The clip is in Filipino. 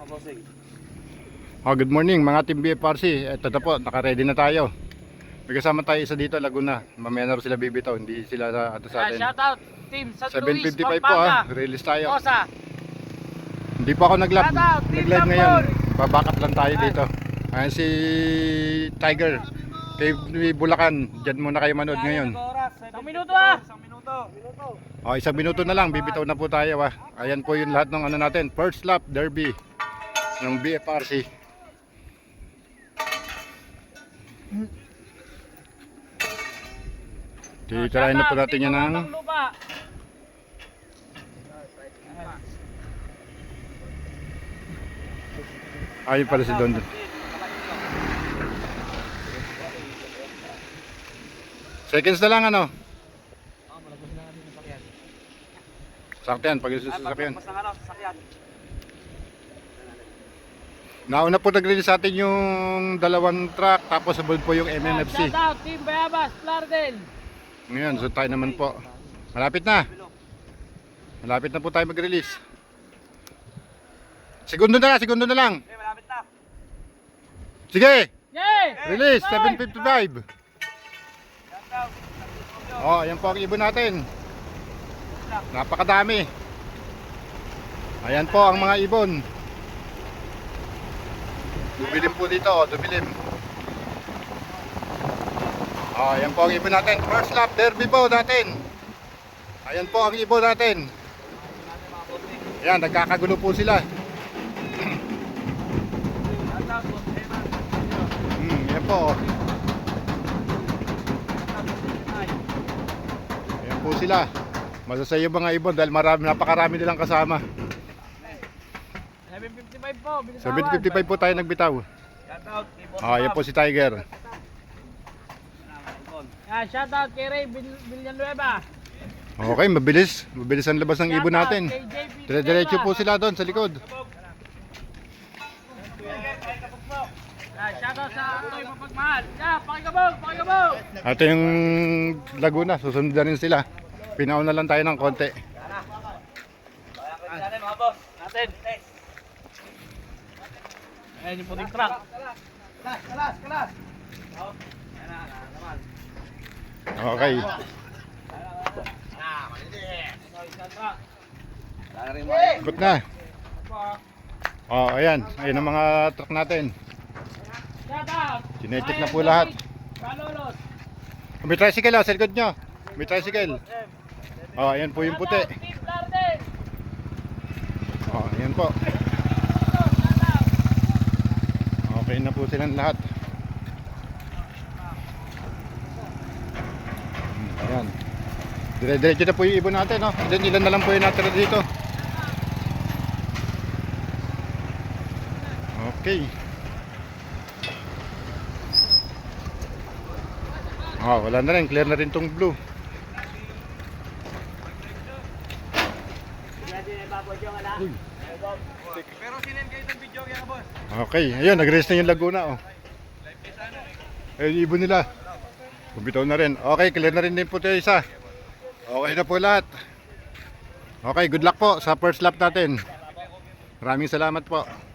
Good morning mga Team BFRC. Ito na po, naka-ready na tayo. May kasama tayo isa dito, Laguna. Mamaya na rin sila bibitaw, hindi sila sa atin. Shoutout team San Luis, 7:55 po release tayo. Osa. Hindi po ako nag-live ngayon. Babackup lang tayo dito. Ayan si Tiger. Kay Bulacan, dyan muna kayo manood ngayon. Isang minuto ah! Isang minuto na lang, bibitaw na po tayo. Ayan po yung lahat ng ano natin. First lap derby ng BFRC. Titirahin na po natin yan ng ayun pala si Don. Seconds na lang ano. Sakyan, pag sasakyan. Nauna po nag-release sa atin yung dalawang truck, tapos sabon po yung MNFC. Shoutout Team Bayabas, Plardel. Ngayon, so tayo naman po. Malapit na. Malapit na po tayo mag-release. Segundo na lang. Malapit na. Sige! Yay! Release, 7:55. Ayan po ang ibon natin. Napakadami. Ayan po ang mga ibon. Dumilim po dito, dumilim. Ayan po ang ibon natin. First lap derby po natin. Ayan po ang ibon natin. Ayan, nagkakagulo po sila. Ayan po. Ayan po sila. Masasayo mga ibon dahil napakarami nilang kasama. 7:55 po, 7:55 po tayo nagbitaw. Ayan po si Tiger. Shoutout kay Ray Villanueva. Okay, mabilis. Mabilis ang labas ng ibon natin. Dire-diretso po sila doon sa likod. Shoutout sa Toy Mapagmahal. Pakikabog. Ito yung Laguna, susunod na rin sila. Pinauna lang tayo ng konti. Natin. Ayan yung puting truck. Kalas. Okay. Ikot na. Ayan. Ayan ang mga truck natin. Sinecheck na po lahat. May tricycle sa likod nyo. May tricycle. Ayan po yung puti. Ayan po. Okay na po silang lahat. Ayan. Dire-diretso na po yung ibon natin, no? Then ilan na lang po yung natira dito. Okay. Wala na rin, clear na rin tong blue. Pero sinin kayo ng video kaya boss. Okay, ayun, nag-rest na yung Laguna, oh. Ayun, yung ibon nila. Bumitaw na rin. Okay, clear na rin din po tayo isa. Okay na po lahat. Okay, good luck po sa first lap natin. Maraming salamat po.